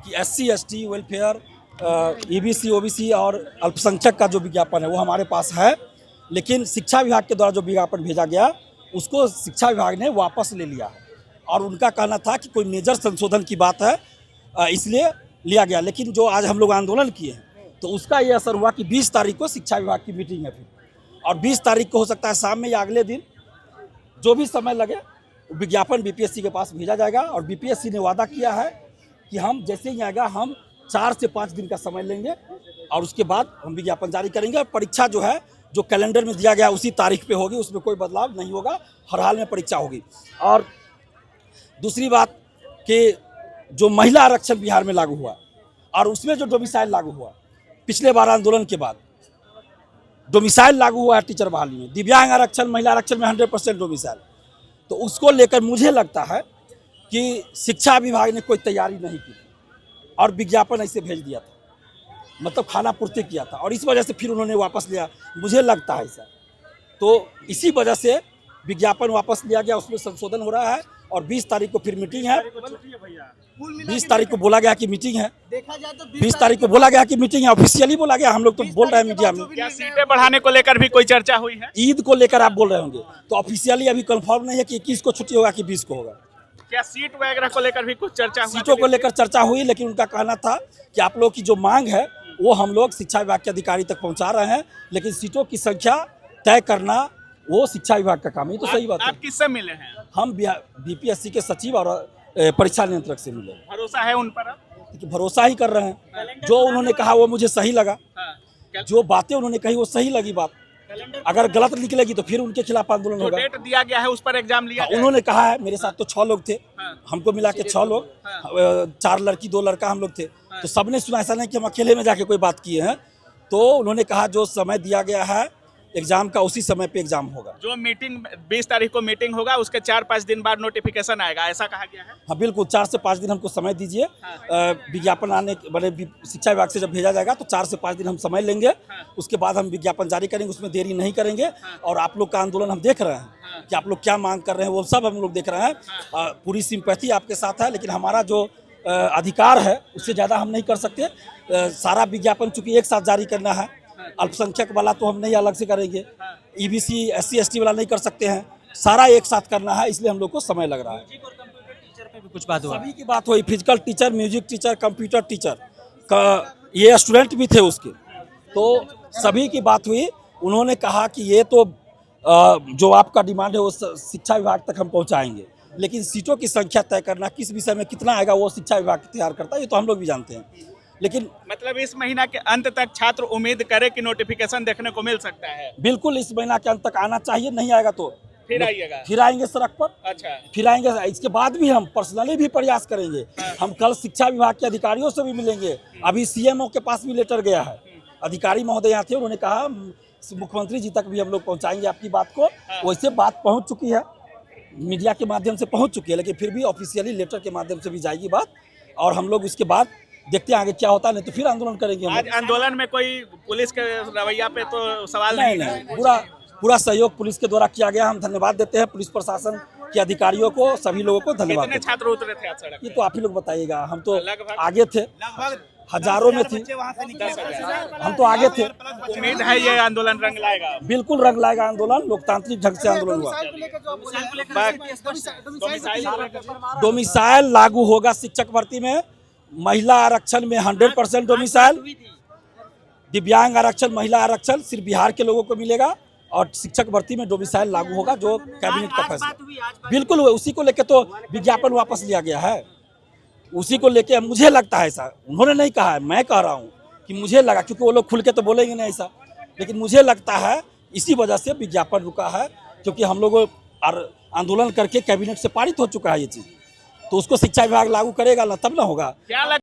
कि SC ST welfare, EBC OBC और अल्पसंख्यक का जो विज्ञापन है वो हमारे पास है, लेकिन शिक्षा विभाग के द्वारा जो विज्ञापन भेजा गया उसको शिक्षा विभाग ने वापस ले लिया है और उनका कहना था कि कोई मेजर संशोधन की बात है, इसलिए लिया गया। लेकिन जो आज हम लोग आंदोलन किए हैं तो उसका ये असर हुआ कि 20 तारीख को शिक्षा विभाग की मीटिंग है फिर, और 20 तारीख को हो सकता है शाम में या अगले दिन जो भी समय लगे विज्ञापन BPSC के पास भेजा जाएगा। और BPSC ने वादा किया है कि हम जैसे ही आएगा हम 4 से 5 दिन का समय लेंगे और उसके बाद हम विज्ञापन जारी करेंगे। और परीक्षा जो है जो कैलेंडर में दिया गया उसी तारीख पे होगी, उसमें कोई बदलाव नहीं होगा, हर हाल में परीक्षा होगी। और दूसरी बात कि जो महिला आरक्षण बिहार में लागू हुआ और उसमें जो डोमिसाइल लागू हुआ पिछले बार आंदोलन के बाद, डोमिसाइल लागू हुआ है टीचर बहाली में, दिव्यांग आरक्षण महिला आरक्षण में 100% डोमिसाइल, तो उसको लेकर मुझे लगता है कि शिक्षा विभाग ने कोई तैयारी नहीं की और विज्ञापन ऐसे भेज दिया था, मतलब खाना पूर्ति किया था और इस वजह से फिर उन्होंने वापस लिया, मुझे लगता है ऐसा। तो इसी वजह से विज्ञापन वापस लिया गया, उसमें संशोधन हो रहा है और 20 तारीख को फिर मीटिंग है। 20 तारीख को बोला गया कि मीटिंग है, 20 तारीख को बोला गया कि मीटिंग है, ऑफिशियली बोला गया, हम लोग तो बोल रहे हैं मीडिया में। क्या सीटें बढ़ाने को लेकर भी कोई चर्चा हुई है? ईद को लेकर आप बोल रहे होंगे, तो ऑफिशियली अभी कंफर्म नहीं है कि 21 को छुट्टी होगा कि 20 को होगा। क्या सीट वगैरह को लेकर भी कुछ चर्चा हुई? सीटों को लेकर चर्चा हुई, लेकिन उनका कहना था कि आप लोग की जो मांग है वो हम लोग शिक्षा विभाग के अधिकारी तक पहुंचा रहे हैं, लेकिन सीटों की संख्या तय करना वो शिक्षा विभाग का काम है। तो सही बात है। आप किससे मिले हैं? हम BPSC के सचिव और परीक्षा नियंत्रक से मिले। भरोसा है उन पर? कि भरोसा ही कर रहे हैं, जो उन्होंने कहा वो मुझे सही लगा, जो बातें उन्होंने कही वो सही लगी बात। अगर गलत निकलेगी तो फिर उनके खिलाफ आंदोलन होगा। डेट दिया गया है उस पर एग्जाम लिया उन्होंने कहा है, मेरे साथ तो 6 लोग थे, हमको मिला के 6 लोग, 4 लड़की 2 लड़का हम लोग थे, तो सबने सुना, ऐसा नहीं कि हम अकेले में जाके कोई बात किए हैं। तो उन्होंने कहा जो समय दिया गया है एग्जाम का उसी समय पे एग्जाम होगा। जो मीटिंग 20 तारीख को मीटिंग होगा उसके 4-5 दिन बाद नोटिफिकेशन आएगा, ऐसा कहा गया है? हाँ बिल्कुल, 4 से 5 दिन हमको समय दीजिए। विज्ञापन आने बड़े शिक्षा विभाग से जब भेजा जाएगा तो 4 से 5 दिन हम समय लेंगे, उसके बाद हम विज्ञापन जारी करेंगे, उसमें देरी नहीं करेंगे। और आप लोग का आंदोलन हम देख रहे हैं कि आप लोग क्या मांग कर रहे हैं, वो सब हम लोग देख रहे हैं। पूरी सिंपैथी आपके साथ है, लेकिन हमारा जो अधिकार है उससे ज़्यादा हम नहीं कर सकते। सारा विज्ञापन चूँकि एक साथ जारी करना है, अल्पसंख्यक वाला तो हम नहीं अलग से करेंगे, EBC SC ST वाला नहीं कर सकते हैं, सारा एक साथ करना है, इसलिए हम लोग को समय लग रहा है। कुछ बात हुआ? सभी की बात हुई, physical teacher, music teacher, computer teacher का ये स्टूडेंट भी थे उसके, तो सभी की बात हुई। उन्होंने कहा कि ये तो जो आपका डिमांड है वो शिक्षा विभाग तक हम पहुंचाएंगे, लेकिन सीटों की संख्या तय करना, किस विषय में कितना आएगा वो शिक्षा विभाग तैयार करता है, ये तो हम लोग भी जानते हैं। लेकिन मतलब इस महीना के अंत तक छात्र उम्मीद करे कि नोटिफिकेशन देखने को मिल सकता है? बिल्कुल, इस महीना के अंत तक आना चाहिए, नहीं आएगा तो फिर आइएगा? फिर आएंगे सड़क पर। अच्छा, फिर आएंगे, इसके बाद भी हम पर्सनली भी प्रयास करेंगे। हम कल शिक्षा विभाग के अधिकारियों से भी मिलेंगे, अभी CMO के पास भी लेटर गया है, अधिकारी महोदय यहाँ थे, उन्होंने कहा मुख्यमंत्री जी तक भी हम लोग पहुँचाएंगे आपकी बात को। वैसे बात पहुँच चुकी है, मीडिया के माध्यम से पहुँच चुकी है, लेकिन फिर भी ऑफिशियली लेटर के माध्यम से भी जाएगी बात, और हम लोग उसके बाद देखते हैं आगे क्या होता है, नहीं तो फिर आंदोलन करेंगे। आज आंदोलन में कोई पुलिस के रवैया पे तो सवाल नहीं, पूरा सहयोग पुलिस के द्वारा किया गया। हम धन्यवाद देते हैं पुलिस प्रशासन के अधिकारियों को, सभी लोगों को धन्यवाद। कितने छात्र उतरे थे आज सड़क? ये तो आप ही लोग बताइएगा, हम तो आगे थे, हजारों में थी, हम तो आगे थे। उम्मीद है ये आंदोलन रंग लाएगा? बिल्कुल रंग लाएगा आंदोलन, लोकतांत्रिक ढंग से आंदोलन हुआ। डोमिसाइल लागू होगा शिक्षक भर्ती में, महिला आरक्षण में 100% डोमिसाइल, दिव्यांग आरक्षण, महिला आरक्षण सिर्फ बिहार के लोगों को मिलेगा, और शिक्षक भर्ती में डोमिसाइल लागू होगा, जो कैबिनेट का फैसला। बिल्कुल, उसी को लेके तो विज्ञापन वापस लिया गया है, उसी को लेके मुझे लगता है ऐसा, उन्होंने नहीं कहा है, मैं कह रहा हूँ कि मुझे लगा, क्योंकि वो लोग खुल के तो बोलेंगे नहीं ऐसा, लेकिन मुझे लगता है इसी वजह से विज्ञापन रुका है, क्योंकि हम लोग आंदोलन करके कैबिनेट से पारित हो चुका है ये चीज़, तो उसको शिक्षा विभाग लागू करेगा ना, तब ना होगा।